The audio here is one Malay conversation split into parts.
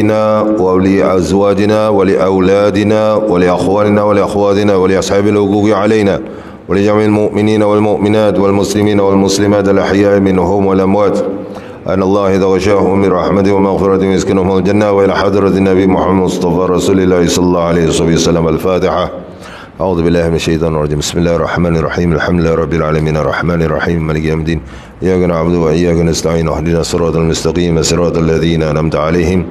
لوالدينا ولأزواجنا ولأولادنا ولأخواننا ولأخواتنا ولأصحاب الحقوق علينا ولجميع المؤمنين والمؤمنات والمسلمين والمسلمات الأحياء منهم والأموات أن الله إذا غشاهم من رحمته ومغفرته يسكنهم الجنة وإلى حضرة النبي محمد مصطفى رسول الله صلى الله عليه وسلم. الفاتحة. أعوذ بالله من الشيطان الرجيم. بسم الله الرحمن الرحيم. الحمد لله رب العالمين الرحمن الرحيم مالك يوم الدين إياك نعبد وإياك نستعين اهدنا الصراط المستقيم صراط الذين أنعمت عليهم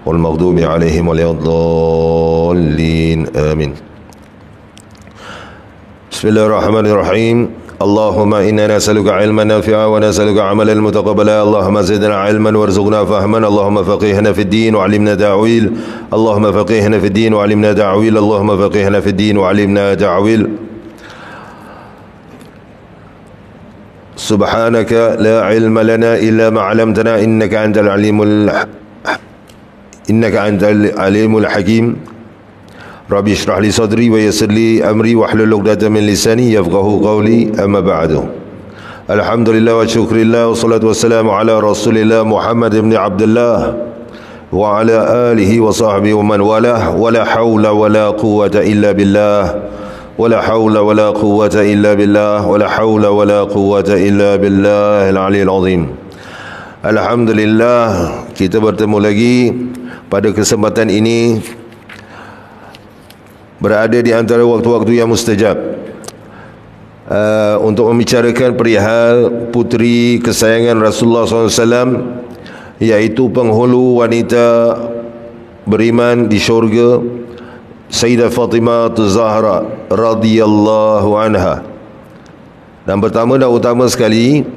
والمغضوب عليهم ولا الضالين آمين. بسم الله الرحمن الرحيم. اللهم إنا نسألك علما نافعا ونسألك عملا متقبلا. اللهم زدنا علما وارزقنا فهما. اللهم فقهنا في الدين وعلمنا تأويل. اللهم فقهنا في الدين وعلمنا تأويل. اللهم فقهنا في الدين وعلمنا تأويل. سبحانك لا علم لنا إلا ما علمتنا إنك أنت العليم الحكيم. ربي اشرح لي صدري ويسر لي أمري واحلل عقدة من لساني يفقهوا قولي. أما بعد. الحمد لله والشكر لله والصلاة والسلام على رسول الله محمد بن عبد الله وعلى آله وصحبه ومن والاه. ولا حول ولا قوة إلا بالله. ولا حول ولا قوة إلا بالله. ولا حول ولا قوة إلا بالله العلي العظيم. Alhamdulillah, kita bertemu lagi pada kesempatan ini berada di antara waktu-waktu yang mustajab untuk membicarakan perihal puteri kesayangan Rasulullah SAW, iaitu penghulu wanita beriman di syurga, Sayyidah Fatimah Az-Zahra radhiyallahu anha. Dan pertama dan utama sekali,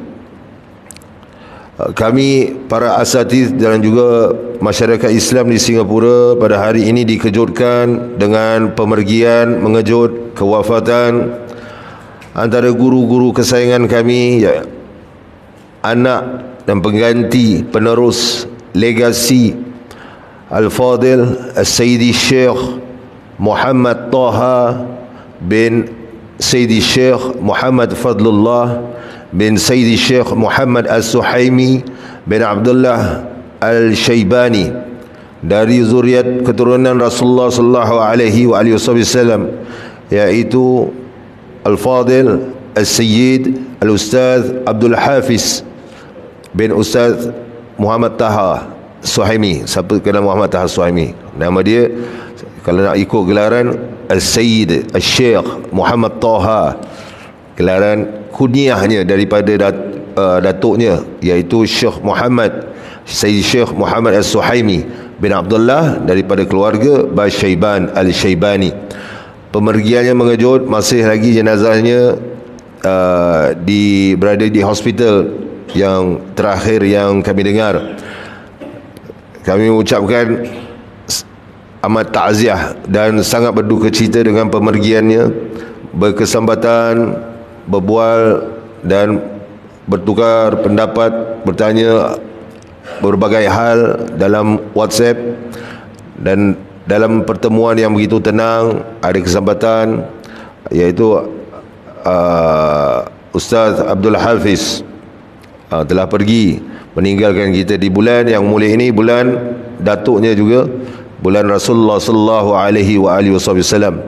kami para asatidz dan juga masyarakat Islam di Singapura pada hari ini dikejutkan dengan pemergian mengejut, kewafatan antara guru-guru kesayangan kami, ya, anak dan pengganti penerus legasi Al-Fadil Al-Sayyidi Syekh Muhammad Taha bin Sayyidi Syekh Muhammad Fadlullah bin Sayyidi Syekh Muhammad As-Suhaimi bin Abdullah Al-Shaybani, dari zuriat keturunan Rasulullah sallallahu alaihi wasallam, iaitu Al-Fadil Al-Sayyid Al-Ustaz Abdul Hafiz bin Ustaz Muhammad Taha Suhaimi. Siapa kenal Muhammad Taha Suhaimi? Nama dia, kalau nak ikut gelaran, Al-Sayyid Al-Syekh Muhammad Taha, gelaran kunyahnya daripada datuknya, iaitu Syekh Muhammad Sayyid Syekh Muhammad As-Suhaimi bin Abdullah daripada keluarga Basyaiban Al-Shaybani. Pemergiannya mengejut. Masih lagi jenazahnya berada di hospital yang terakhir yang kami dengar. Kami mengucapkan amat takziah dan sangat berduka cita dengan pemergiannya. Berkesempatan berbual dan bertukar pendapat, bertanya berbagai hal dalam WhatsApp, dan dalam pertemuan yang begitu tenang ada kesempatan, iaitu Ustaz Abdul Hafiz telah pergi meninggalkan kita di bulan yang mulia ini, bulan datuknya juga, bulan Rasulullah sallallahu alaihi wasallam.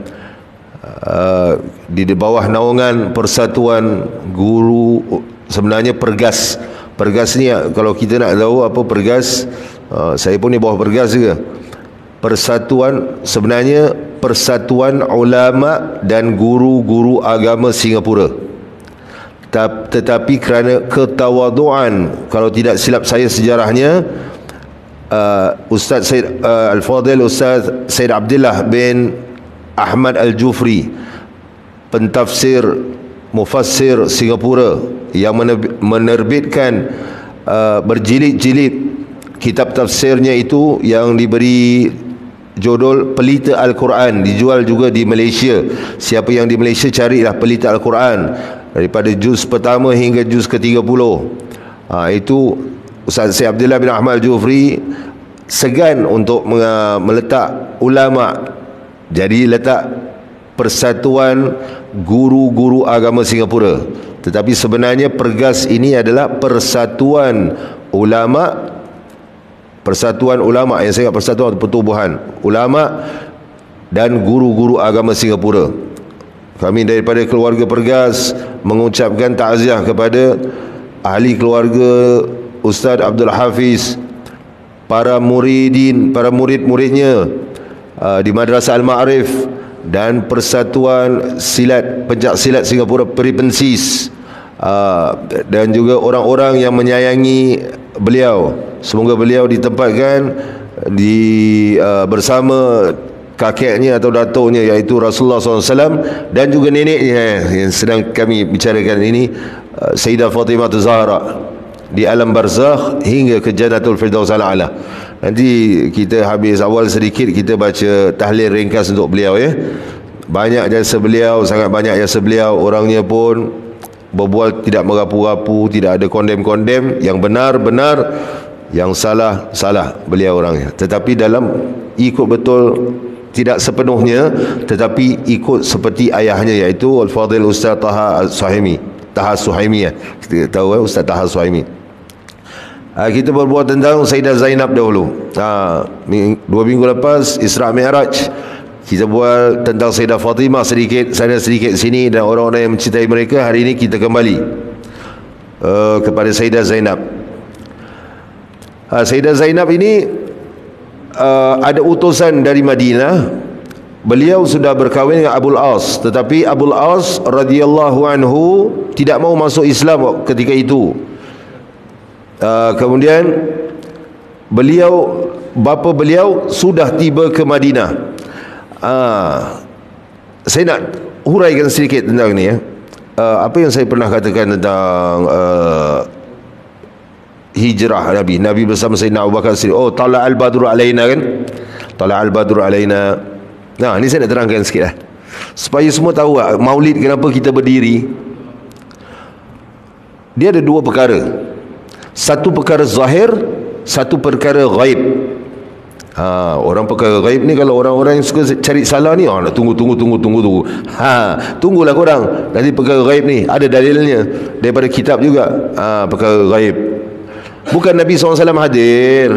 Di bawah naungan Persatuan Guru, sebenarnya Pergas. Pergas ni, kalau kita nak tahu apa Pergas, saya pun di bawah Pergas juga. Persatuan, sebenarnya Persatuan Ulama dan Guru-Guru Agama Singapura. Tetapi kerana ketawaduan, kalau tidak silap saya sejarahnya, Ustaz Said Al-Fadil Ustaz Said Abdullah bin Ahmad Al-Jufri, pentafsir mufassir Singapura, yang menerbitkan berjilid-jilid kitab tafsirnya itu yang diberi judul Pelita Al-Quran, dijual juga di Malaysia. Siapa yang di Malaysia, carilah Pelita Al-Quran daripada juz pertama hingga juz ke-30. Itu Ustaz Said Abdullah bin Ahmad Al-Jufri segan untuk meletak ulama, jadi letak Persatuan Guru-Guru Agama Singapura. Tetapi sebenarnya Pergas ini adalah Persatuan Ulama Persatuan Ulama, yang saya ingat persatuan pertubuhan ulama dan guru-guru agama Singapura. Kami daripada keluarga Pergas mengucapkan takziah kepada ahli keluarga Ustaz Abdul Hafiz, para muridin, para murid-muridnya di Madrasah Al-Ma'arif, dan Persatuan Silat, Pencak Silat Singapura, Peripensis, dan juga orang-orang yang menyayangi beliau. Semoga beliau ditempatkan bersama kakeknya atau datuknya, iaitu Rasulullah SAW, dan juga neneknya yang sedang kami bicarakan ini, Sayyidah Fatimah Zahra, di alam barzakh hingga ke Jannatul Firdaus al-A'la. Nanti kita habis awal sedikit, kita baca tahlil ringkas untuk beliau, ya. Banyak jasa beliau, sangat banyak jasa beliau. Orangnya pun berbual tidak merapu-rapu, tidak ada kondem-kondem. Yang benar-benar, yang salah beliau orangnya. Tetapi dalam ikut betul, tidak sepenuhnya, tetapi ikut seperti ayahnya, iaitu Al-Fadhil Ustaz Taha Suhaimi, ya. Kita tahu, Ustaz Taha Suhaimi. Kita berbual tentang Sayyidah Zainab dahulu. 2 minggu lepas Isra Mi'raj, kita buat tentang Sayyidah Fatimah sedikit sana sedikit sini, dan orang-orang yang mencintai mereka. Hari ini kita kembali kepada Sayyidah Zainab. Sayyidah Zainab ini ada utusan dari Madinah. Beliau sudah berkahwin dengan Abul As, tetapi Abul As radhiyallahu anhu tidak mau masuk Islam ketika itu. Kemudian bapa beliau sudah tiba ke Madinah. Saya nak huraikan sedikit tentang ni, ya. Apa yang saya pernah katakan tentang hijrah Nabi bersama Sayyidina Abu Bakar Siddiq. Tala al-badru alaina, kan? Tala al-badru alaina. Nah, ni saya nak terangkan sikit lah, supaya semua tahu maulid kenapa kita berdiri. Dia ada 2 perkara. Satu perkara zahir, satu perkara ghaib. Orang perkara ghaib ni, kalau orang-orang yang suka cari salah ni, nak tunggu. Tunggulah korang. Nanti perkara ghaib ni ada dalilnya daripada kitab juga. Perkara ghaib. Bukan Nabi SAW hadir.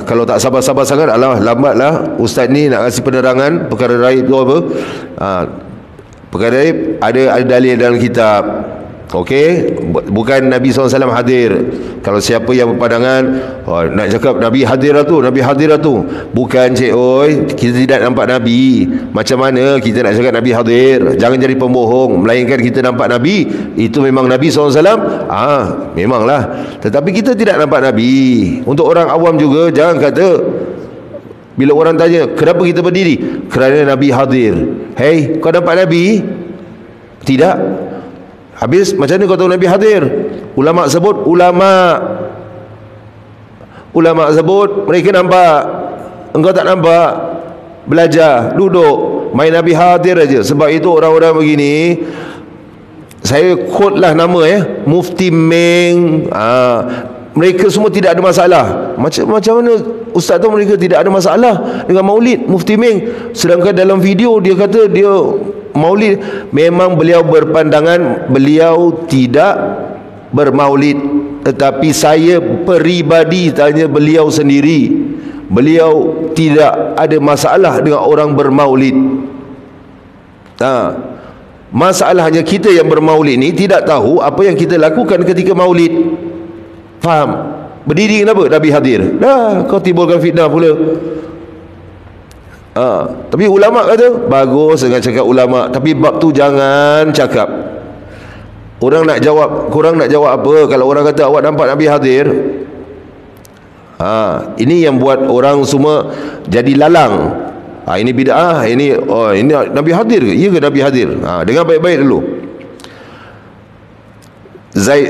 Kalau tak sabar-sabar sangat, alah, lambatlah ustaz ni nak kasih penerangan perkara ghaib tu apa. Perkara ghaib ada dalil dalam kitab. Okey, bukan Nabi SAW hadir. Kalau siapa yang berpandangan nak cakap Nabi hadir lah tu, bukan, cik oi, kita tidak nampak Nabi. Macam mana kita nak cakap Nabi hadir? Jangan jadi pembohong. Melainkan kita nampak Nabi, itu memang Nabi SAW. Memanglah. Tetapi kita tidak nampak Nabi. Untuk orang awam juga, jangan kata bila orang tanya kenapa kita berdiri, kerana Nabi hadir. Hei, kau nampak Nabi? Tidak. Habis macam mana kau tahu Nabi hadir? Ulama sebut, ulama sebut mereka nampak, engkau tak nampak. Belajar, duduk, main Nabi hadir aja. Sebab itu orang-orang begini, saya quote lah nama, Mufti Meng, mereka semua tidak ada masalah. Macam mana ustaz tu mereka tidak ada masalah dengan maulid Mufti Meng, sedangkan dalam video dia kata dia maulid. Memang beliau berpandangan beliau tidak bermaulid, tetapi saya peribadi tanya beliau sendiri, beliau tidak ada masalah dengan orang bermaulid. Masalahnya kita yang bermaulid ni tidak tahu apa yang kita lakukan ketika maulid. Faham? Berdiri kenapa? Nabi hadir. Kau timbulkan fitnah pula. Tapi ulama kata bagus dengan cakap ulama, tapi bab tu jangan cakap. Orang nak jawab, korang nak jawab apa kalau orang kata awak nampak Nabi hadir? Ini yang buat orang semua jadi lalang. Ini bid'ah, ini Nabi hadir ke? Ya ke Nabi hadir? Dengar baik-baik dulu.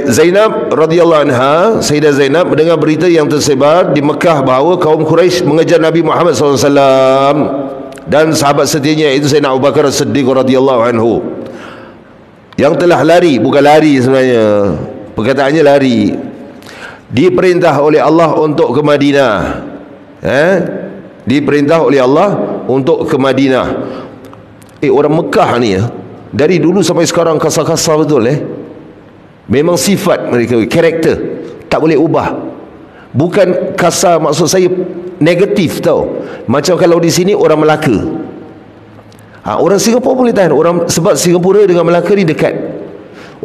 Zainab radhiyallahu anha, Sayyidah Zainab mendengar berita yang tersebar di Mekah bahawa kaum Quraisy mengejar Nabi Muhammad SAW dan sahabat setianya, itu Sayyidina Abu Bakar As-Siddiq radhiyallahu anhu, yang telah lari. Bukan lari sebenarnya, perkataannya lari. Diperintah oleh Allah untuk ke Madinah. Diperintah oleh Allah untuk ke Madinah. Orang Mekah ni dari dulu sampai sekarang kasar-kasar betul. Memang sifat mereka, karakter, tak boleh ubah. Bukan kasar, maksud saya negatif tau. Macam kalau di sini orang Melaka, orang Singapura boleh tahan sebab Singapura dengan Melaka ni dekat.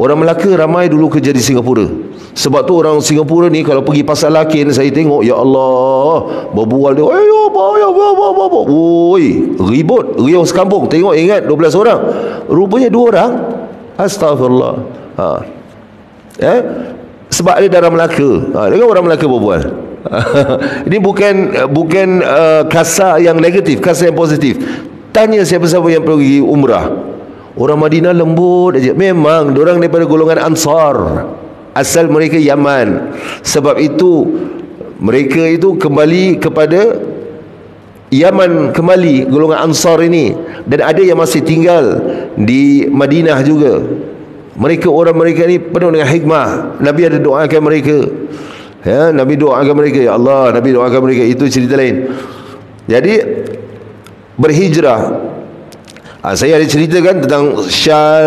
Orang Melaka ramai dulu kerja di Singapura. Sebab tu orang Singapura ni kalau pergi pasar Lakin, saya tengok, ya Allah, berbual dia, oi, ribut, riuh sekampung. Tengok, ingat 12 orang, rupanya 2 orang. Astagfirullah. Sebab ada darah Melaka. Dengan orang Melaka berbual. Ini bukan kasar yang negatif, kasar yang positif. Tanya siapa-siapa yang pergi umrah, orang Madinah lembut aja. Memang diorang daripada golongan Ansar, asal mereka Yaman. Sebab itu mereka itu kembali kepada Yaman, kembali golongan Ansar ini. Dan ada yang masih tinggal di Madinah juga. Orang mereka ni penuh dengan hikmah. Nabi ada doakan mereka, Nabi doakan mereka, ya Allah, Nabi doakan mereka. Itu cerita lain. Jadi berhijrah, saya ada ceritakan tentang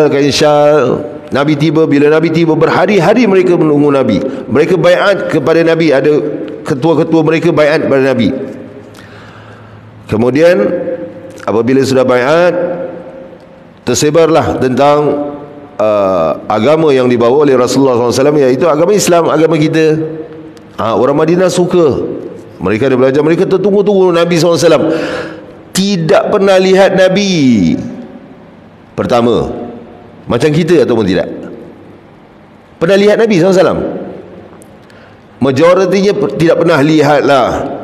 kain syal. Nabi tiba, bila Nabi tiba, berhari-hari mereka menunggu Nabi. Mereka baiat kepada Nabi. Ada ketua-ketua mereka baiat kepada Nabi. Kemudian apabila sudah baiat, tersebarlah tentang agama yang dibawa oleh Rasulullah SAW, iaitu agama Islam, agama kita. Orang Madinah suka. Mereka ada belajar, mereka tertunggu-tunggu Nabi SAW. Tidak pernah lihat Nabi pertama macam kita ataupun tidak. Pernah lihat Nabi SAW? Majoritinya tidak pernah lihat lah.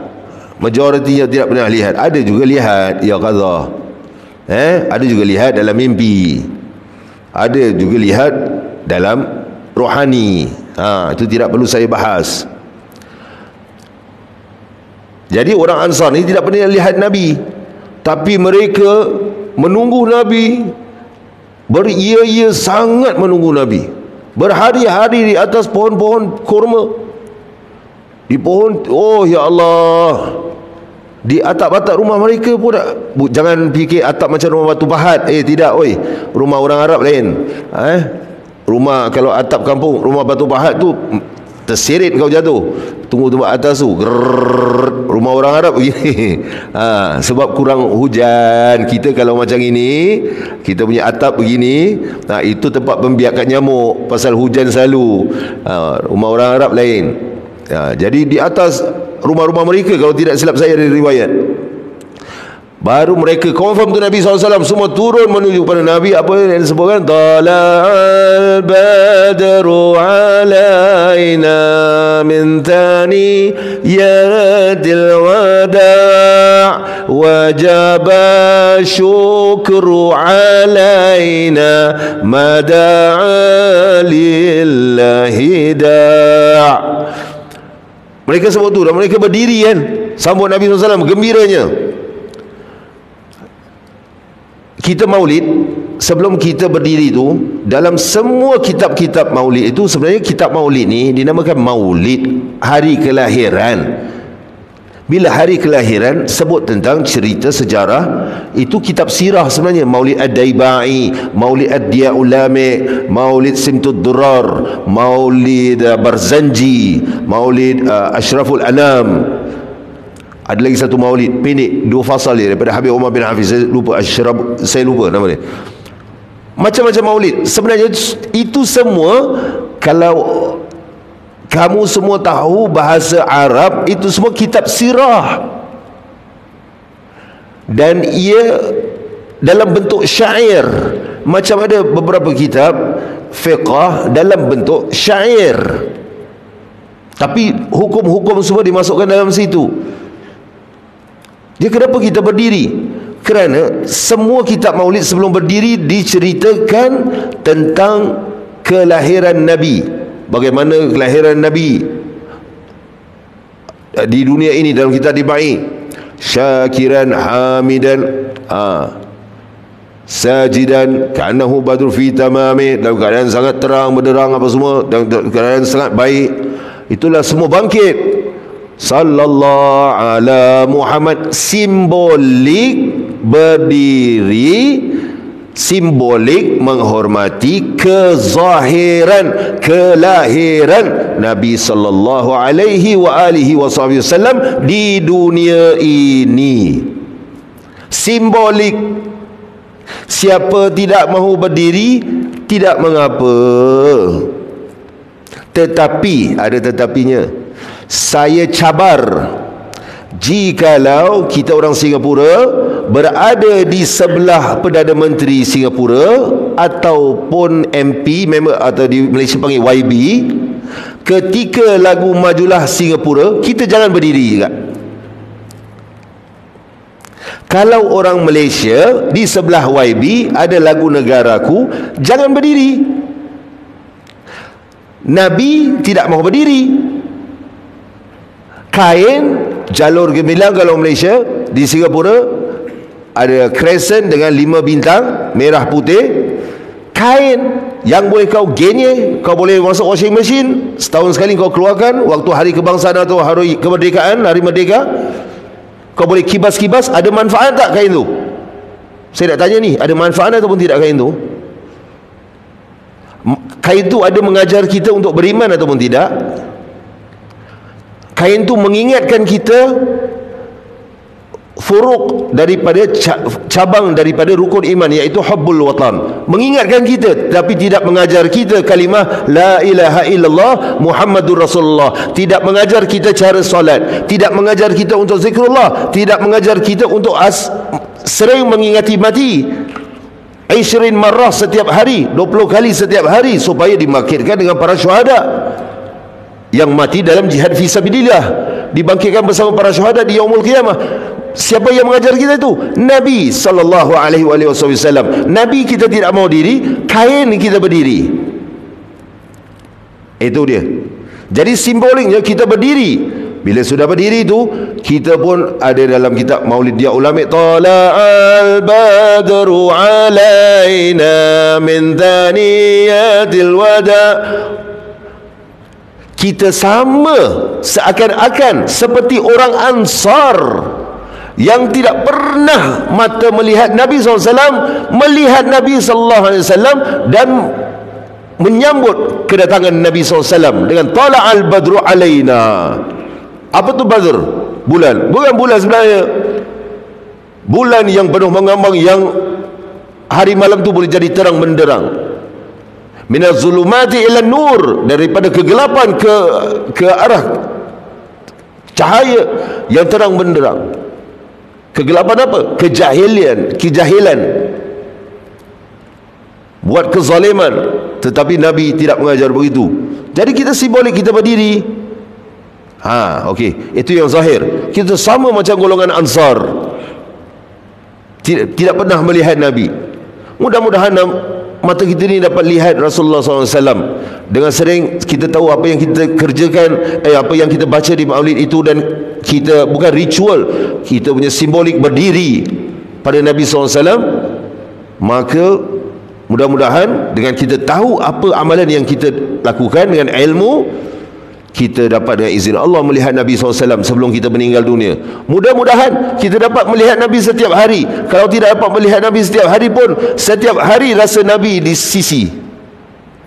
Majoritinya tidak pernah lihat. Ada juga lihat, ya qadha, ada juga lihat dalam mimpi, ada juga lihat dalam rohani. Itu tidak perlu saya bahas. Jadi orang Ansar ni tidak pernah lihat Nabi, tapi mereka menunggu Nabi, beria-ia sangat menunggu Nabi. Berhari-hari di atas pohon-pohon kurma, di pohon, oh ya Allah, di atap-atap rumah mereka pun jangan fikir atap macam rumah batu pahat. Tidak, oi, rumah orang Arab lain. Rumah, kalau atap kampung, rumah batu pahat tu terseret kau jatuh. Tunggu tempat atas tu. Rumah orang Arab begini. Sebab kurang hujan. Kita kalau macam ini, kita punya atap begini, itu tempat pembiakan nyamuk, pasal hujan selalu. Rumah orang Arab lain. Jadi di atas rumah-rumah mereka, kalau tidak silap saya dari riwayat, baru mereka confirm tu Nabi SAW. Semua turun menuju pada Nabi. Apa yang disebutkan, tala'al badru alaina min thani yadil wada' wajaba syukru alaina mada'a lillahi da'. Mereka sebut tu, dan mereka berdiri kan, sambut Nabi SAW gembiranya. Kita maulid, sebelum kita berdiri tu, dalam semua kitab-kitab maulid itu, sebenarnya kitab maulid ni dinamakan maulid, hari kelahiran. Bila hari kelahiran sebut tentang cerita sejarah, itu kitab sirah sebenarnya. Maulid Ad-Daibai, Maulid Ad-Diya'ul Lami', Maulid Simtud Durar, Maulid Barzanji, Maulid Ashraful Anam. Ada lagi satu maulid pendek, 2 fasal dia, daripada Habib Umar bin Hafiz. Saya lupa nama dia. Macam-macam maulid. Sebenarnya itu semua, kalau kamu semua tahu bahasa Arab, itu semua kitab sirah. Dan ia dalam bentuk syair. Macam ada beberapa kitab fiqh dalam bentuk syair, tapi hukum-hukum semua dimasukkan dalam situ. Dia kenapa kita berdiri? Kerana semua kitab maulid sebelum berdiri diceritakan tentang kelahiran Nabi. Bagaimana kelahiran Nabi di dunia ini dalam kitab dibai. Syakiran hamidan, sajidan ka'annahu badrun fi tamami, dalam keadaan sangat terang benderang apa semua, dalam keadaan sangat baik. Itulah semua bangkit. Sallallahu ala Muhammad, simbolik berdiri simbolik menghormati kezahiran, kelahiran Nabi sallallahu alaihi wasallam di dunia ini. Simbolik. Siapa tidak mahu berdiri, tidak mengapa. Tetapi, ada tetapinya, saya cabar jikalau kita orang Singapura berada di sebelah Perdana Menteri Singapura ataupun MP, member atau di Malaysia panggil YB, ketika lagu Majulah Singapura, kita jangan berdiri juga. Kalau orang Malaysia di sebelah YB ada lagu Negaraku, jangan berdiri. Nabi tidak mahu berdiri. Kain jalur gemilang kalau Malaysia, di Singapura ada crescent dengan 5 bintang merah putih. Kain yang boleh kau genye, kau boleh masuk washing machine, setahun sekali kau keluarkan, waktu hari kebangsaan atau hari kemerdekaan, hari merdeka, kau boleh kibas-kibas. Ada manfaat tak kain tu? Saya nak tanya ni, ada manfaat ataupun tidak kain tu? Kain tu ada mengajar kita untuk beriman ataupun tidak? Kain tu mengingatkan kita furuk daripada cabang daripada rukun iman, iaitu hubbul watan. Mengingatkan kita, tapi tidak mengajar kita kalimah la ilaha illallah Muhammadur Rasulullah. Tidak mengajar kita cara solat, tidak mengajar kita untuk zikrullah, tidak mengajar kita untuk sering mengingati mati 20 marrah setiap hari, 20 kali setiap hari, supaya dimakirkan dengan para syuhada yang mati dalam jihad fisabilillah, dibangkitkan bersama para syuhada di yaumul qiyamah. Siapa yang mengajar kita itu? Nabi sallallahu alaihi wasallam. Nabi kita tidak mau diri, kain kita berdiri. Itu dia. Jadi simboliknya kita berdiri. Bila sudah berdiri itu, kita pun ada dalam kitab Maulid Dia Ulama, tala'al badru alaina min thaniyatil wada. Kita sama seakan-akan seperti orang Ansar yang tidak pernah mata melihat Nabi SAW, melihat Nabi SAW dan menyambut kedatangan Nabi SAW dengan tala'al badru alaina. Apa tu badr? Bulan. Bukan bulan sebenarnya, bulan yang penuh mengambang, yang hari malam tu boleh jadi terang benderang. Minaz zulumati ila nur, daripada kegelapan ke arah cahaya yang terang benderang. Kegelapan apa? Kejahilan, buat kezaliman. Tetapi Nabi tidak mengajar begitu. Jadi kita simbolik, kita berdiri. Okey, itu yang zahir. Kita sama macam golongan Ansar, tidak pernah melihat Nabi. Mudah-mudahan mata kita ni dapat lihat Rasulullah SAW. Dengan sering kita tahu apa yang kita kerjakan, apa yang kita baca di maulid itu, dan kita bukan ritual, kita punya simbolik berdiri pada Nabi SAW. Maka mudah-mudahan dengan kita tahu apa amalan yang kita lakukan dengan ilmu, kita dapat dengan izin Allah melihat Nabi SAW sebelum kita meninggal dunia. Mudah-mudahan kita dapat melihat Nabi setiap hari. Kalau tidak dapat melihat Nabi setiap hari pun, setiap hari rasa Nabi di sisi,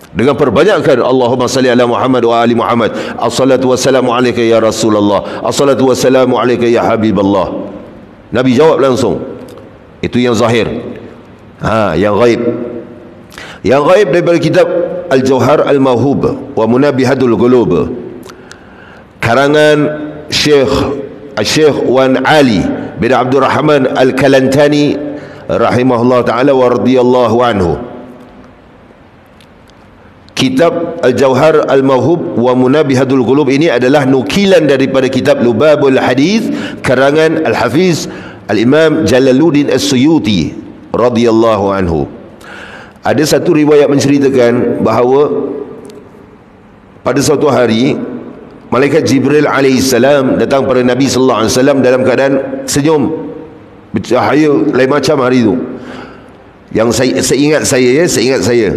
dengan perbanyakkan Allahumma salli ala Muhammad wa ali Muhammad, assalatu wassalamu alaika ya Rasulullah, assalatu wassalamu alaika ya Habiballah. Nabi jawab langsung. Itu yang zahir. Yang gaib, yang gaib daripada kitab Al-Jawhar Al-Mawhub wa Munabihadul Qulub, karangan Syekh Wan Ali bin Abdul Rahman Al-Kalantani rahimahullah ta'ala wa radiyallahu anhu. Kitab Al-Jawhar Al-Mawhub wa Munabihadul Qulub ini adalah nukilan daripada kitab Lubabul Hadith karangan Al-Hafiz Al-Imam Jalaluddin As-Suyuti radiyallahu anhu. Ada satu riwayat menceritakan bahawa pada suatu hari malaikat Jibril alaihissalam datang pada Nabi sallallahu alaihi wasallam dalam keadaan senyum, bercahaya lain macam hari itu. Yang seingat saya.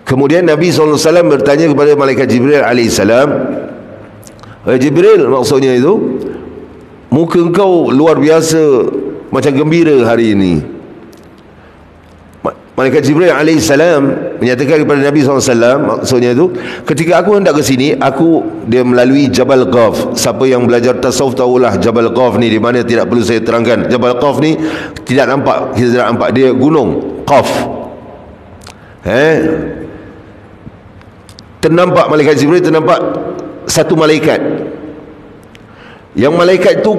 Kemudian Nabi sallallahu alaihi wasallam bertanya kepada malaikat Jibril alaihissalam, Jibril, maksudnya itu, muka engkau luar biasa macam gembira hari ini. Malaikat Jibril alaihissalam menyatakan kepada Nabi SAW, maksudnya itu, ketika aku hendak ke sini, dia melalui Jabal Qaf. Siapa yang belajar tasawuf tahulah Jabal Qaf ni di mana, tidak perlu saya terangkan. Jabal Qaf ni tidak nampak, kita tidak nampak, dia gunung Qaf. Ternampak malaikat Jibril, ternampak satu malaikat. Yang malaikat itu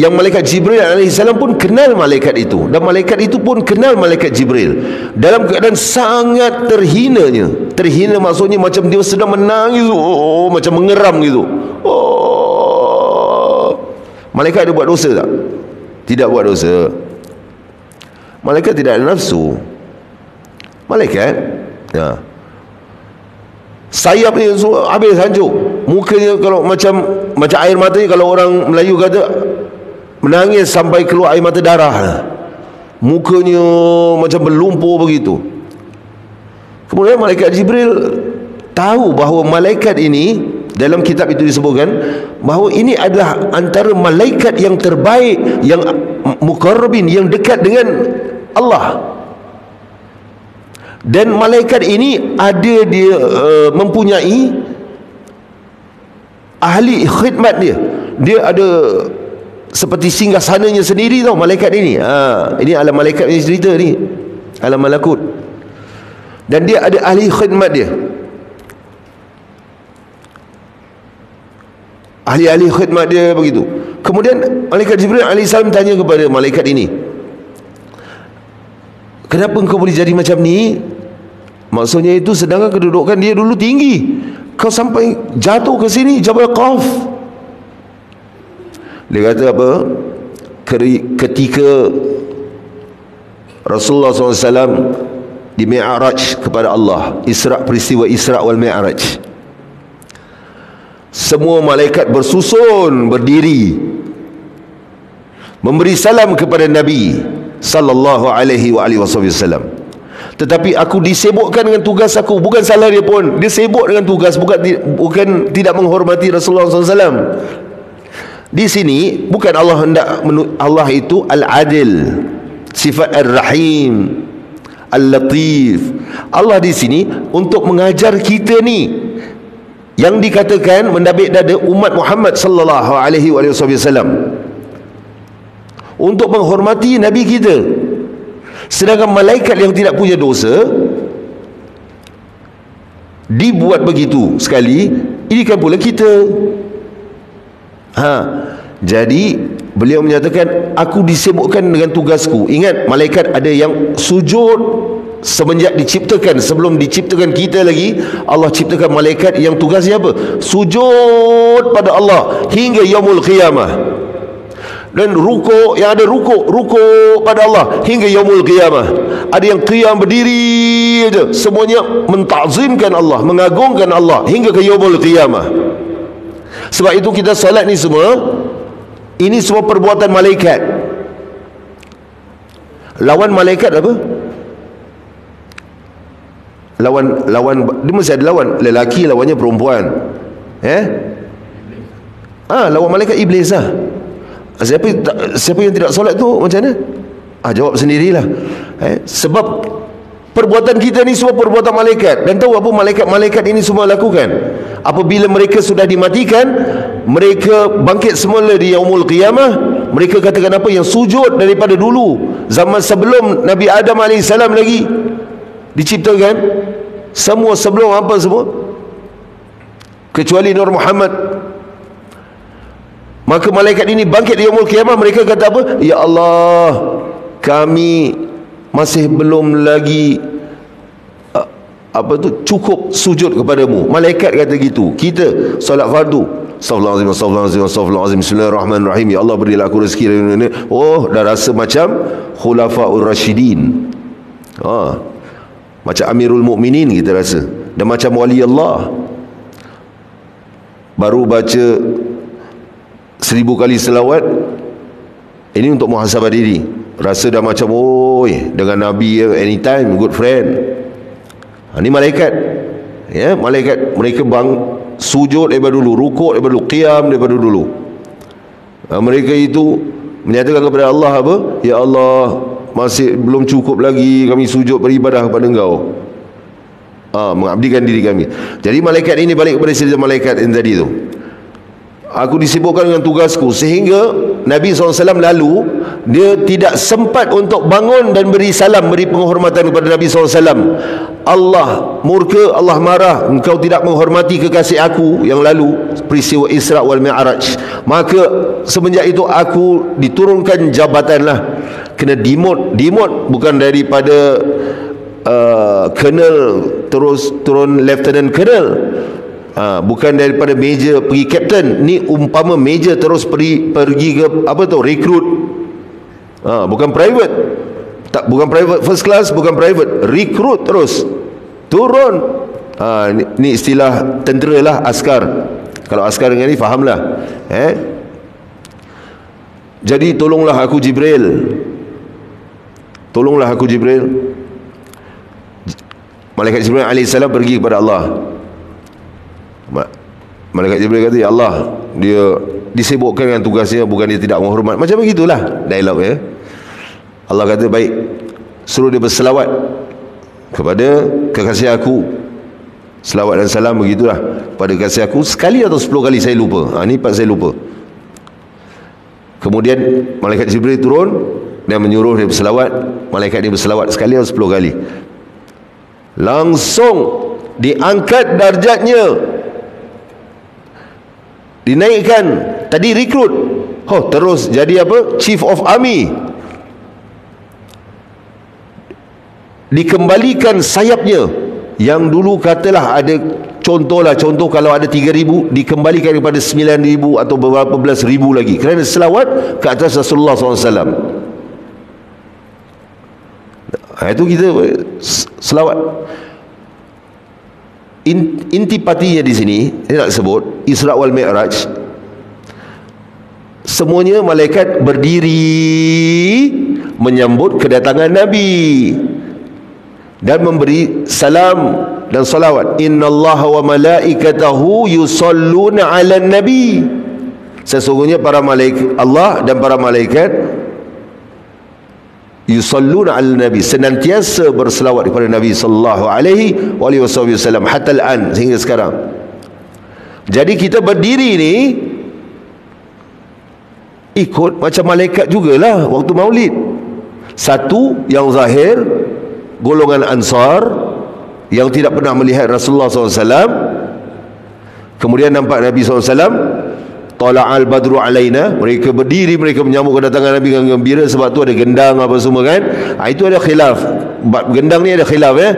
yang malaikat Jibril alaihissalam pun kenal malaikat itu, dan malaikat itu pun kenal malaikat Jibril, dalam keadaan sangat terhinanya. Terhina maksudnya macam dia sedang menangis, macam mengeram gitu. Malaikat ada buat dosa tak? Tidak buat dosa. Malaikat tidak ada nafsu. Malaikat sayap ni habis hancur. Mukanya kalau macam air mata ni, kalau orang Melayu kata menangis sampai keluar air mata darah. Mukanya macam berlumpur begitu. Kemudian malaikat Jibril tahu bahawa malaikat ini, dalam kitab itu disebutkan bahawa ini adalah antara malaikat yang terbaik, yang muqarrabin, yang dekat dengan Allah. Dan malaikat ini dia mempunyai ahli khidmat dia. Dia ada seperti singgasananya sendiri tau, malaikat ini. Ini alam malaikat ni cerita ni, alam malakut. Dan dia ada ahli khidmat dia. Ahli-ahli khidmat dia begitu. Kemudian malaikat Jibril alaihissalam tanya kepada malaikat ini, kenapa engkau boleh jadi macam ni? Maksudnya itu, sedangkan kedudukan dia dulu tinggi, kau sampai jatuh ke sini, Jabal Qaf. Dia kata apa? Ketika Rasulullah SAW di Mi'raj kepada Allah, peristiwa Isra' wal Mi'raj, semua malaikat bersusun berdiri memberi salam kepada Nabi sallallahu alaihi wasallam. Tetapi aku disibukkan dengan tugas aku. Bukan salah dia pun, dia sibuk dengan tugas, bukan tidak menghormati Rasulullah SAW. Di sini bukan Allah hendak Allah itu Al-Adil, sifat Ar-Rahim, Al-Latif. Allah di sini untuk mengajar kita ni yang dikatakan mendabik dada umat Muhammad sallallahu alaihi wasallam, untuk menghormati Nabi kita. Sedangkan malaikat yang tidak punya dosa dibuat begitu sekali, ini kan pula kita. Jadi beliau menyatakan, aku disibukkan dengan tugasku. Ingat, malaikat ada yang sujud semenjak diciptakan. Sebelum diciptakan kita lagi, Allah ciptakan malaikat yang tugasnya apa? Sujud pada Allah hingga yaumul qiyamah. Dan rukuk, yang ada rukuk pada Allah hingga yaumul qiyamah. Ada yang qiyam berdiri aja, semuanya mentazimkan Allah, mengagungkan Allah hingga ke yaumul qiyamah. Sebab itu kita solat ni semua, ini semua perbuatan malaikat. Lawan malaikat apa? Lawan dia mesti ada lawan. Lelaki lawannya perempuan. Lawan malaikat iblis lah. Siapa yang tidak solat tu macam mana? Jawab sendirilah. Sebab perbuatan kita ni semua perbuatan malaikat. Dan tahu apa malaikat ini semua lakukan? Apabila mereka sudah dimatikan, mereka bangkit semula di yaumul qiyamah. Mereka katakan apa? Yang sujud daripada dulu, zaman sebelum Nabi Adam AS lagi diciptakan, semua sebelum apa semua, kecuali Nur Muhammad. Maka malaikat ini bangkit di yaumul qiyamah. Mereka kata apa? Ya Allah, kami masih belum lagi cukup sujud kepadamu. Malaikat kata gitu. Kita solat fardu, Astaghfirullahalazim, Bismillahirrahmanirrahim, ya Allah berilah aku rezeki. Dah rasa macam Khulafaur Rashidin, macam Amirul Mukminin kita rasa, dan macam wali Allah. Baru baca 1000 kali selawat, ini untuk muhasabah diri. Rasa dah macam dengan Nabi anytime, good friend. Ini malaikat. Malaikat mereka sujud daripada dulu, rukuk daripada dulu, qiyam daripada dulu. Mereka itu menyatakan kepada Allah apa? Ya Allah, masih belum cukup lagi kami sujud beribadah kepada engkau. Mengabdikan diri kami. Jadi malaikat ini balik kepada cerita malaikat yang tadi tu. Aku disibukkan dengan tugasku, sehingga Nabi SAW lalu dia tidak sempat untuk bangun dan beri salam, beri penghormatan kepada Nabi SAW. Allah murka, Allah marah, engkau tidak menghormati kekasih aku yang lalu, peristiwa Isra wal Mi'raj. Maka semenjak itu aku diturunkan jabatan lah, kena demote bukan daripada colonel terus turun lieutenant colonel. Bukan daripada major pergi captain. Ni umpama major terus pergi ke apa tu, rekrut. Bukan private, bukan private first class, bukan private, rekrut terus turun. Ni istilah tentera lah, askar. Kalau askar dengan ni fahamlah. Jadi tolonglah aku Jibril, tolonglah aku Jibril. Malaikat Jibril alaihissalam pergi kepada Allah. Malaikat Jibril kata, ya Allah, dia disibukkan dengan tugasnya, bukan dia tidak menghormat. Macam begitulah dialog ya. Allah kata, baik, suruh dia berselawat kepada kekasih aku. Selawat dan salam begitulah pada kekasih aku sekali atau 10 kali, saya lupa. Ni part saya lupa. Kemudian malaikat Jibril turun dan menyuruh dia berselawat. Malaikat dia berselawat sekali atau 10 kali. Langsung diangkat darjatnya, dinaikkan. Tadi rekrut, terus jadi apa? Chief of Army. Dikembalikan sayapnya. Yang dulu katalah ada contoh kalau ada 3,000, dikembalikan kepada 9,000 atau beberapa belas ribu lagi, kerana selawat ke atas Rasulullah SAW. Itu kita selawat. Intipatinya di sini saya nak sebut Isra wal Mi'raj, semuanya malaikat berdiri menyambut kedatangan Nabi dan memberi salam dan salawat. Innallaha wa malaikatahu yusalluna 'alan nabi. Sesungguhnya para malaikat Allah dan para malaikat yusalluna 'alan nabi, senantiasa berselawat kepada Nabi sallallahu alaihi wasallam hatta al-an, sehingga sekarang. Jadi kita berdiri ni ikut macam malaikat jugalah waktu maulid. Satu yang zahir, golongan Ansar yang tidak pernah melihat Rasulullah SAW, kemudian nampak Nabi SAW, tala'al badru alaina, mereka berdiri, mereka menyambut kedatangan Nabi dengan gembira. Sebab tu ada gendang apa semua kan. Itu ada khilaf. Bab gendang ni ada khilaf ya.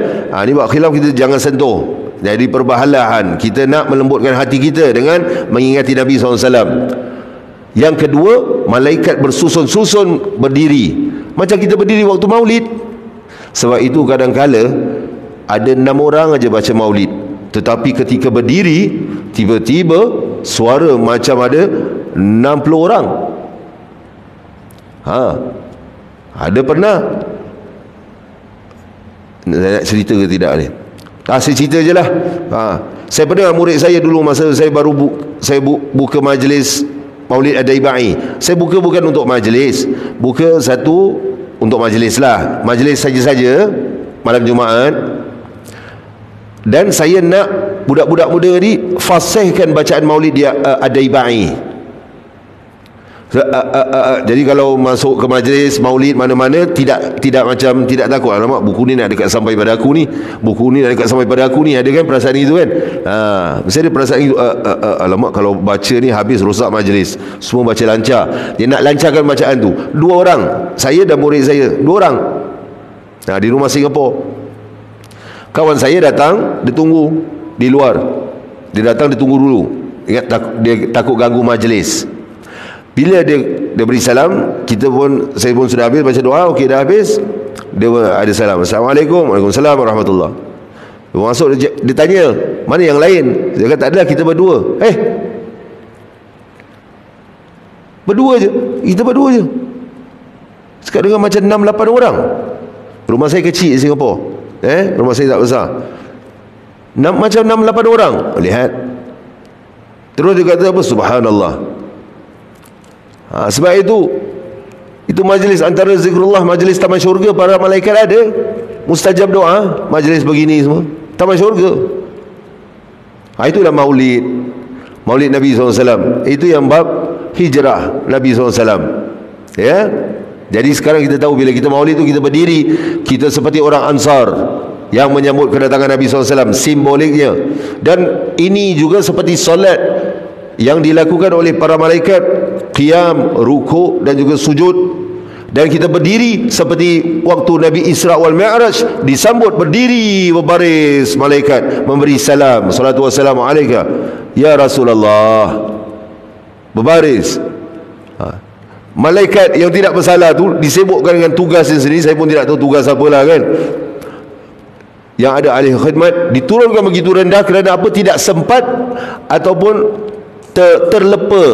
Ni bab khilaf, kita jangan sentuh. Jadi perbahalahan, kita nak melembutkan hati kita dengan mengingati Nabi SAW. Yang kedua, malaikat bersusun-susun berdiri macam kita berdiri waktu maulid. Sebab itu kadang-kala ada 6 orang aja baca maulid, tetapi ketika berdiri tiba-tiba suara macam ada 60 orang. Ada pernah. Nak cerita ke tidak ni? Saya cerita je lah. Saya pernah, murid saya dulu masa saya baru buka majlis Maulid Adaibai. Saya buka bukan untuk majlis, buka satu untuk majlis lah, majlis saja-saja malam Jumaat. Dan saya nak budak-budak muda ni fasihkan bacaan maulid dia Adaibai. Jadi kalau masuk ke majlis maulid mana-mana, tidak macam tidak takut, alamak buku ni nak dekat sampai pada aku ni, buku ni nak dekat sampai pada aku ni. Ada kan perasaan itu kan? Mesti ada perasaan itu. Alamak kalau baca ni habis rosak majlis. Semua baca lancar. Dia nak lancarkan bacaan tu. 2 orang, saya dan murid saya, 2 orang. Di rumah Singapura. Kawan saya datang, dia tunggu di luar. Dia datang, dia tunggu dulu. Ingat dia takut ganggu majlis. Bila dia beri salam, saya pun sudah habis baca doa, okey dah habis. Dia ada salam, Assalamualaikum. Waalaikumsalam warahmatullahi. Dia masuk, dia tanya, mana yang lain? Dia kata, tak adalah, kita berdua. Berdua je. Kita berdua je. Sekarang dengan macam 6-8 orang. Rumah saya kecil di Singapura. Rumah saya tak besar. Macam 6-8 orang. Lihat. Terus dia kata apa? Subhanallah. Sebab itu Itu majlis antara zikrullah, majlis taman syurga, para malaikat ada, mustajab doa, majlis begini semua, taman syurga. Itulah maulid, maulid Nabi SAW. Itu yang bab hijrah Nabi SAW. Ya. Jadi sekarang kita tahu, bila kita maulid itu kita berdiri, kita seperti orang Ansar yang menyambut kedatangan Nabi SAW, simboliknya. Dan ini juga seperti solat yang dilakukan oleh para malaikat, qiyam, rukuk dan juga sujud. Dan kita berdiri seperti waktu Nabi Isra wal Mi'raj, disambut berdiri berbaris malaikat memberi salam, salatu wassalamu alaika ya Rasulullah, berbaris. Malaikat yang tidak bersalah tu disibukkan dengan tugas sendiri. Saya pun tidak tahu tugas apalah kan. Yang ada ahli khidmat diturunkan begitu rendah kerana apa? Tidak sempat ataupun terlepa,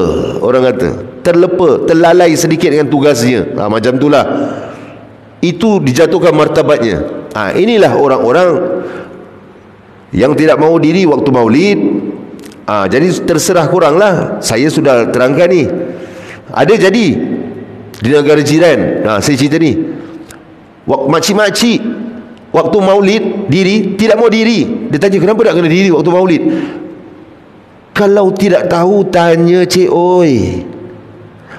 orang kata terlepa, terlalai sedikit dengan tugasnya. Macam itulah, itu dijatuhkan martabatnya. Inilah orang-orang yang tidak mahu diri waktu maulid. Jadi terserah kuranglah. Saya sudah terangkan ni. Ada jadi di negara jiran, saya cerita ni, makcik-makcik waktu maulid diri, tidak mau diri. Dia tanya, kenapa tak kena diri waktu maulid? Kalau tidak tahu, tanya cik oi.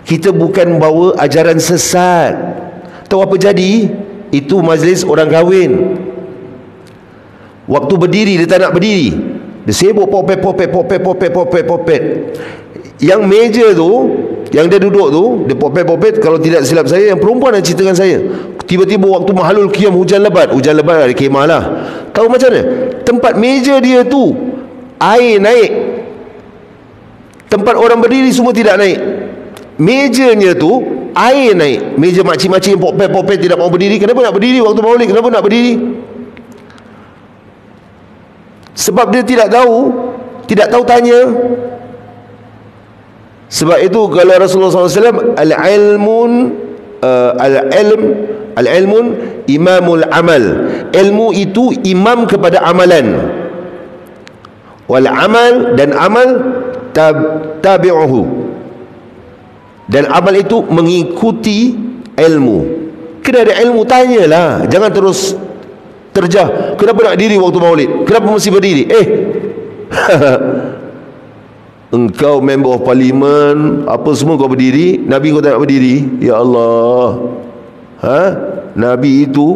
Kita bukan bawa ajaran sesat. Tahu apa jadi? Itu majlis orang kahwin. Waktu berdiri, dia tak nak berdiri, dia sibuk popet. Yang meja tu, yang dia duduk tu, dia popet. Kalau tidak silap saya, yang perempuan yang ceritakan saya, tiba-tiba waktu mahalul qiyam, hujan lebat ada kemah lah. Tahu macam mana? Tempat meja dia tu air naik, tempat orang berdiri semua tidak naik. Mejanya tu air naik. Meja makcik-makcik yang popet tidak mau berdiri. Kenapa nak berdiri waktu maulid? Kenapa nak berdiri? Sebab dia tidak tahu tanya. Sebab itu kalau Rasulullah SAW, al-ilmun imamul amal. Ilmu itu imam kepada amalan. Wal amal, dan amal tabi'uhu. Dan amal itu mengikuti ilmu. Kena ada ilmu, tanyalah. Jangan terus terjah. Kenapa nak diri waktu maulid? Kenapa mesti berdiri? Engkau member of parliament, apa semua kau berdiri, Nabi kau tak nak berdiri? Ya Allah. Nabi itu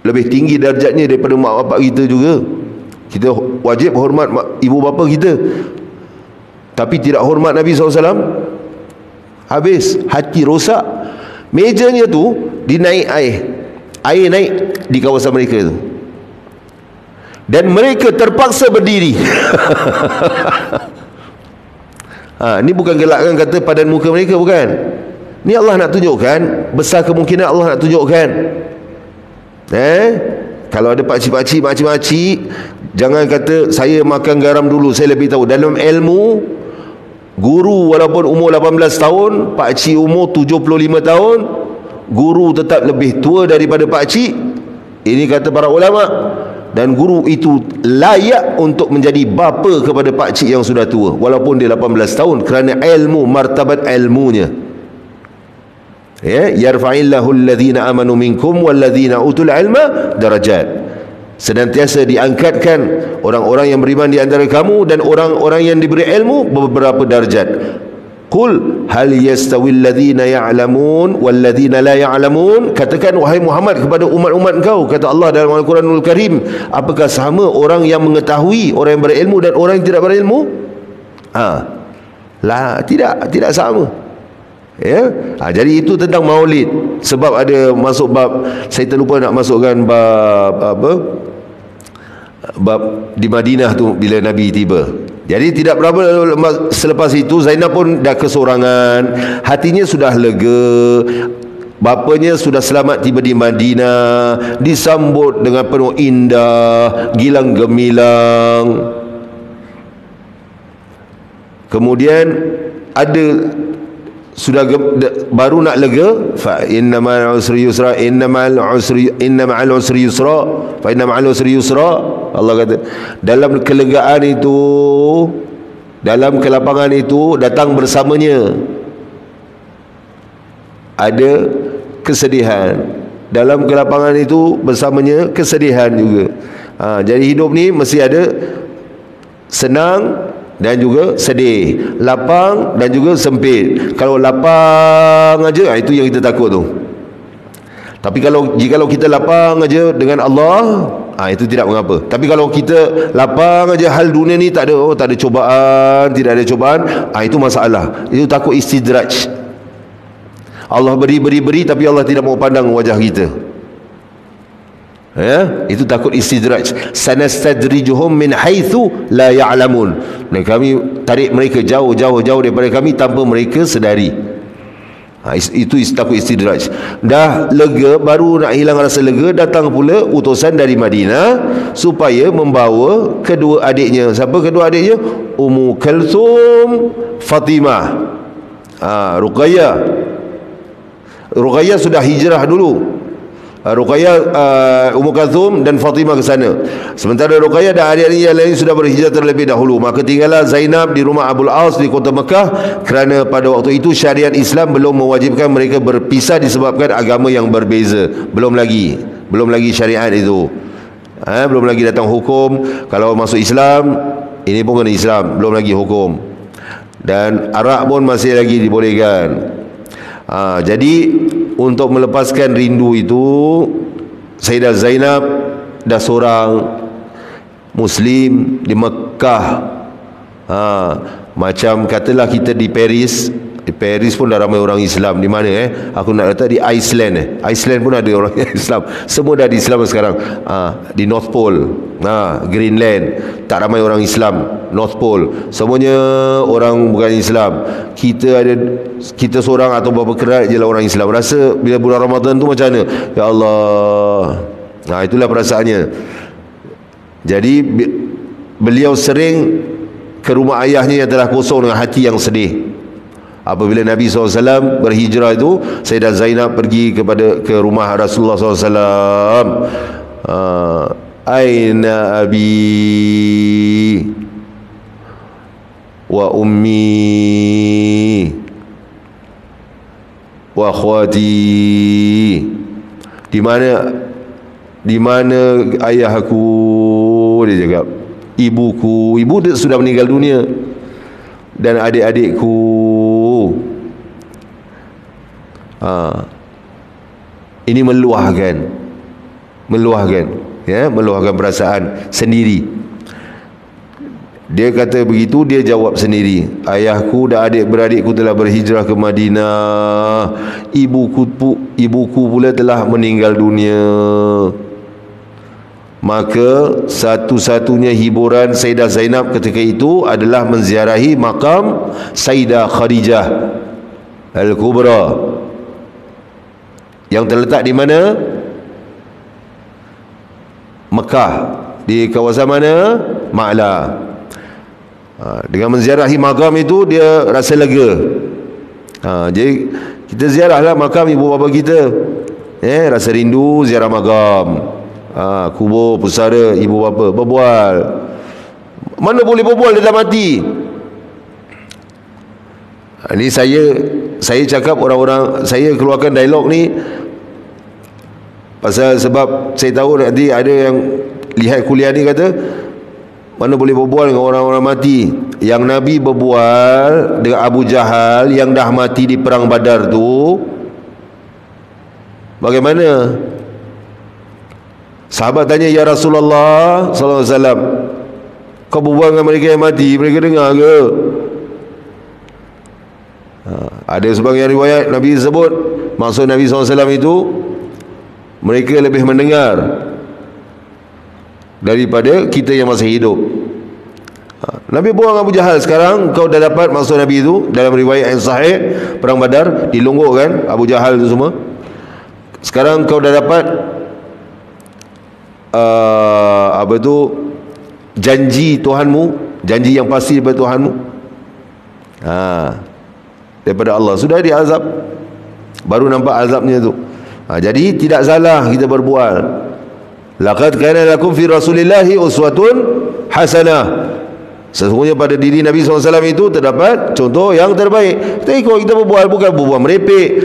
lebih tinggi darjatnya daripada mak bapak kita juga. Kita wajib hormat ibu bapa kita, tapi tidak hormat Nabi SAW, habis hati rosak. Mejanya tu dinaik air naik di kawasan mereka tu, dan mereka terpaksa berdiri. Ni bukan gelakkan kata padan muka mereka, bukan. Ni Allah nak tunjukkan, besar kemungkinan Allah nak tunjukkan. Kalau ada pakcik-pakcik, makcik-makcik, jangan kata saya makan garam dulu, saya lebih tahu. Dalam ilmu, guru walaupun umur 18 tahun, pakcik umur 75 tahun, guru tetap lebih tua daripada pakcik. Ini kata para ulama. Dan guru itu layak untuk menjadi bapa kepada pakcik yang sudah tua walaupun dia 18 tahun, kerana ilmu, martabat ilmunya. Yarfa'illahu alladhina amanu minkum walladhina utul ilma darajat. Senantiasa diangkatkan orang-orang yang beriman di antara kamu dan orang-orang yang diberi ilmu beberapa darjat. Qul hal yastawil ladzina ya'lamun wal ladzina la ya'lamun. Katakan wahai Muhammad kepada umat-umat engkau, kata Allah dalam Al-Quranul Karim, apakah sama orang yang mengetahui, orang yang berilmu dan orang yang tidak berilmu? Tidak sama. Jadi itu tentang maulid. Sebab ada masuk bab, saya terlupa nak masukkan bab apa? Bab di Madinah tu bila Nabi tiba. Jadi tidak berapa selepas itu Zainab pun dah kesorangan, hatinya sudah lega. Bapanya sudah selamat tiba di Madinah, disambut dengan penuh indah, gilang gemilang. Kemudian ada sudah baru nak lega, fa innamal usri yusra, innamal usri yusra, fa innamal usri yusra. Allah kata dalam kelegaan itu, dalam kelapangan itu datang bersamanya ada kesedihan. Dalam kelapangan itu bersamanya kesedihan juga. Jadi hidup ni mesti ada senang dan juga sedih, lapang dan juga sempit. Kalau lapang aja, itu yang kita takut tu. Tapi jikalau kita lapang aja dengan Allah, itu tidak mengapa. Tapi kalau kita lapang aja, hal dunia ni tak ada cobaan, tidak ada cobaan, itu masalah. Itu takut istidraj. Allah beri tapi Allah tidak mau pandang wajah kita. Itu takut istidraj. Sanastadrijuhum min haitsu la ya'lamun. Dan kami tarik mereka jauh daripada kami tanpa mereka sedari. Itu takut istidraj. Dah lega, baru nak hilang rasa lega, datang pula utusan dari Madinah supaya membawa kedua adiknya. Siapa kedua adiknya? Ummu Kalthum, Fatimah. Ruqayyah sudah hijrah dulu. Ummu Kalthum dan Fatimah ke sana. Sementara Ruqayyah dan adik-adik yang lain sudah berhijrah terlebih dahulu. Maka tinggallah Zainab di rumah Abul As di kota Mekah, kerana pada waktu itu syariat Islam belum mewajibkan mereka berpisah disebabkan agama yang berbeza. Belum lagi syariat itu. Belum lagi datang hukum. Kalau masuk Islam, ini pun kena Islam, belum lagi hukum. Dan arak pun masih lagi dibolehkan. Jadi untuk melepaskan rindu itu, Sayyidah Zainab dah seorang Muslim di Mekah. Macam katalah kita di Paris. Di Paris pun dah ramai orang Islam. Di mana aku nak letak di Iceland. Iceland pun ada orang Islam. Semua dah di Islam sekarang. Di North Pole, Greenland, tak ramai orang Islam. North Pole semuanya orang bukan Islam. Kita seorang atau beberapa kerat je lah orang Islam. Rasa bila bulan Ramadan tu macam mana? Ya Allah. Itulah perasaannya. Jadi beliau sering ke rumah ayahnya yang telah kosong dengan hati yang sedih. Apabila Nabi SAW berhijrah itu, Sayyidah Zainab pergi ke rumah Rasulullah SAW. Aina abi wa ummi wa akhwati. Di mana ayahku, dia cakap. Ibuku, ibu sudah meninggal dunia, dan adik-adikku. Ini meluahkan perasaan sendiri. Dia kata begitu, dia jawab sendiri, ayahku dan adik-beradikku telah berhijrah ke Madinah. Ibuku pula telah meninggal dunia. Maka satu-satunya hiburan Sayyidah Zainab ketika itu adalah menziarahi makam Sayyidah Khadijah Al-Kubra yang terletak di mana? Mekah. Di kawasan mana? Ma'la. Dengan menziarahi makam itu, dia rasa lega. Jadi kita ziarahlah makam ibu bapa kita. Rasa rindu, ziarah makam, kubur pusara ibu bapa, berbual. Mana boleh berbual, dia dah mati. Ini saya cakap, orang-orang saya keluarkan dialog ni pasal sebab saya tahu nanti ada yang lihat kuliah ni kata, mana boleh berbual dengan orang-orang mati. Yang Nabi berbual dengan Abu Jahal yang dah mati di perang Badar tu, bagaimana? Sahabat tanya, ya Rasulullah sallallahu alaihi wasallam, kau berbual dengan mereka yang mati, mereka dengar ke? Ada sebagian riwayat Nabi sebut, maksud Nabi SAW itu mereka lebih mendengar daripada kita yang masih hidup. Nabi buang Abu Jahal. Sekarang kau dah dapat maksud Nabi itu. Dalam riwayat yang sahih, perang Badar dilonggokkan Abu Jahal itu semua. Sekarang kau dah dapat janji Tuhanmu, janji yang pasti daripada Tuhanmu, daripada Allah. Sudah diazab, baru nampak azabnya tu. Jadi tidak salah kita berbual. Laqad kana lakum fi Rasulillahi uswatun hasanah. Sesungguhnya pada diri Nabi SAW itu terdapat contoh yang terbaik. Kita ikut, kita berbual, bukan berbual merepek,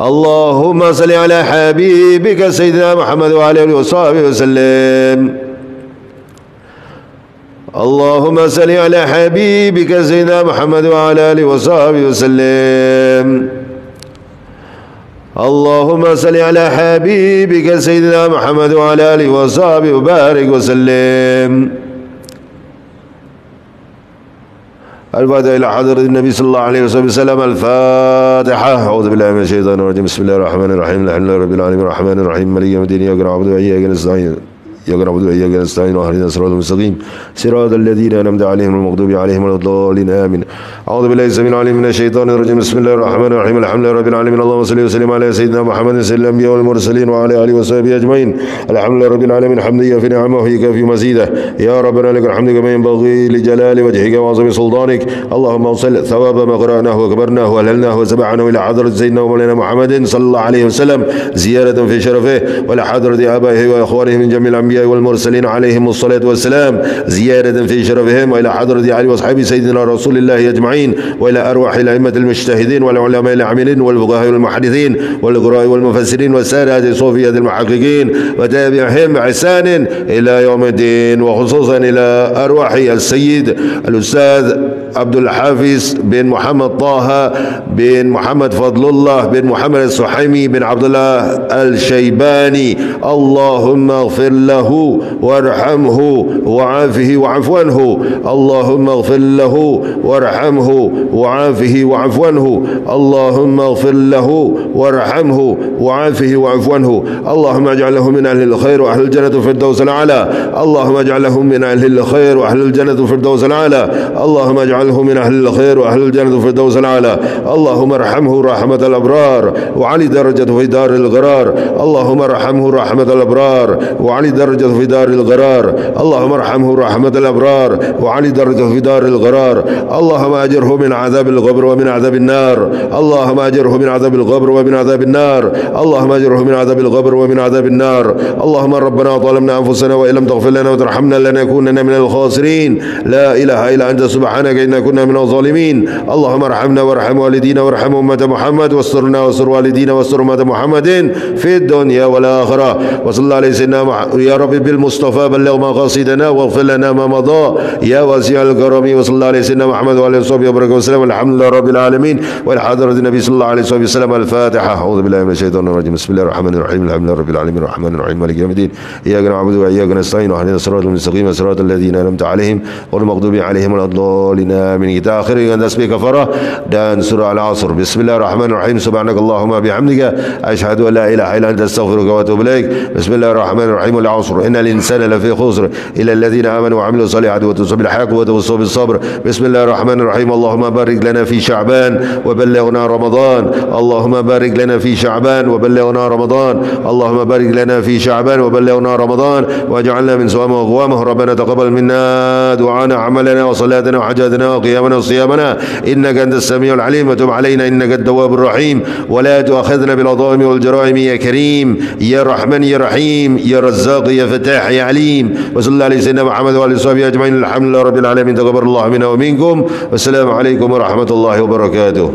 اللهم صل على حبيبك سيدنا محمد وعلى آله وصحبه وسلم. اللهم صل على حبيبك سيدنا محمد وعلى آله وصحبه وسلم. اللهم صل على حبيبك سيدنا محمد وعلى آله وصحبه وبارك وسلم. الفاتحة إلى حضرة النبي صلى الله عليه وسلم. الفاتحة. أعوذ بالله من الشيطان الرجيم. بسم الله الرحمن الرحيم. الحمد لله رب العالمين الرحمن الرحيم مالك يوم الدين إياك نعبد وإياك نستعين واهدنا الصراط المستقيم صراط الذين أنعمت عليهم المغضوب عليهم ولا الضالين آمين. أعوذ بالله السميع العليم من الشيطان الرجيم. بسم الله الرحمن الرحيم. الحمد لله رب العالمين. اللهم صل وسلم على سيدنا محمد سيد الأنبياء والمرسلين وعلى آله وصحبه أجمعين. الحمد لله رب العالمين حمدا في نعمه ويكافي مزيده. يا ربنا لك الحمد كما ينبغي لجلال وجهك وعظيم سلطانك. اللهم اوصل ثواب ما قرأناه وكبرناه وهللناه وسبعناه إلى حضرة سيدنا ومولانا محمد صلى الله عليه وسلم زيارة في شرفه، وإلى حضرة آبائه وإخوانه من جميع الأنبياء والمرسلين عليهم الصلاة والسلام زيادة في شرفهم، وإلى حضرة علي وأصحاب سيدنا رسول الله أجمعين، وإلى أرواح الأئمة المجتهدين والعلماء العاملين والفقهاء والمحدثين والقراء والمفسرين والسادة صوفية المحققين وتابعهم بإحسان إلى يوم الدين، وخصوصا إلى أرواح السيد الأستاذ عبد الحافظ بن محمد طه بن محمد فضل الله بن محمد السحيمي بن عبد الله الشيباني. اللهم اغفر له وارحمه وعافه وعف عنه. اللهم اغفر له وارحمه وعافه وعف عنه. اللهم اغفر له وارحمه وعافه وعف عنه. اللهم اجعله من أهل الخير وأهل الجنة في الفردوس الأعلى. اللهم اجعله من أهل الخير وأهل الجنة في الفردوس الأعلى. اللهم اجعله من أهل الخير وأهل الجنة في الفردوس الأعلى. اللهم ارحمه رحمة الأبرار وعلي درجته في دار القرار. اللهم ارحمه رحمة الأبرار وعلي درجته في دار القرار. اللهم ارحمه رحمة الأبرار وعلي درجته في دار القرار. اللهم أجره من عذاب القبر ومن عذاب النار. اللهم أجره من عذاب القبر ومن عذاب النار. اللهم أجره من عذاب القبر ومن عذاب النار. اللهم ربنا ظلمنا أنفسنا وإن لم تغفر لنا وترحمنا لنكونن من الخاسرين. لا إله إلا أنت سبحانك إنا كنا من الظالمين. اللهم ارحمنا وارحم والدينا وارحم أمة محمد واسترنا واستر والدينا واستر أمة محمد في الدنيا والآخرة. وصلى الله عليه سيدنا يا رب بالمصطفى بلغ مقاصدنا واغفر لنا ما مضى يا واسع الكرم. وصلى الله عليه سيدنا محمد وعلى آله وصحبه وبارك وسلم. الحمد لله رب العالمين وإلى حضرة النبي صلى الله عليه وسلم. الفاتحة. أعوذ بالله من الشيطان الرجيم. بسم الله الرحمن الرحيم. الحمد لله رب العالمين الرحمن الرحيم مالك يوم الدين إياك نعبد وإياك نستعين واهدنا الصراط المستقيم صراط الذين أنعمت عليهم غير المغضوب عليهم ولا الضالين آمين. Kita akhiri dengan tasbih kafarah dan surah Al-Asr. Bismillahirrahmanirrahim. Subhanakallahumma bihamdika asyhadu an la ilaha illa anta astaghfiruka wa atubu ilaik. Bismillahirrahmanirrahim. Al-Asr. Innal insana lafi khusr illa alladhina amanu wa 'amilus salihati wa tawassaw bil haqqi wa tawassaw bis sabr. Bismillahirrahmanirrahim. Allahumma barik lana fi Sya'ban wa ballighna Ramadan. Allahumma barik lana fi Sya'ban wa ballighna Ramadan. Allahumma barik lana fi Sya'ban wa ballighna Ramadan waj'alna min sawami wa qawamih. Rabbana taqabbal minna du'ana 'amalana wa salatana wa hajatana wa qiyamana wa siyamana innaka antas samiul 'alim wa tub 'alaina innaka at-tawwabur rahim wa la tu'akhidhna bil adhami wal jara'im ya karim ya rahman ya rahim ya razzaq ya fatah ya alim. Wa sallallahu alaihi sayyidina Muhammad wa alihi washabihi ajma'in. Alhamdulillahi rabbil alamin. Taqabbalallahu minna wa minkum. Wassalamu alaikum warahmatullahi wabarakatuh.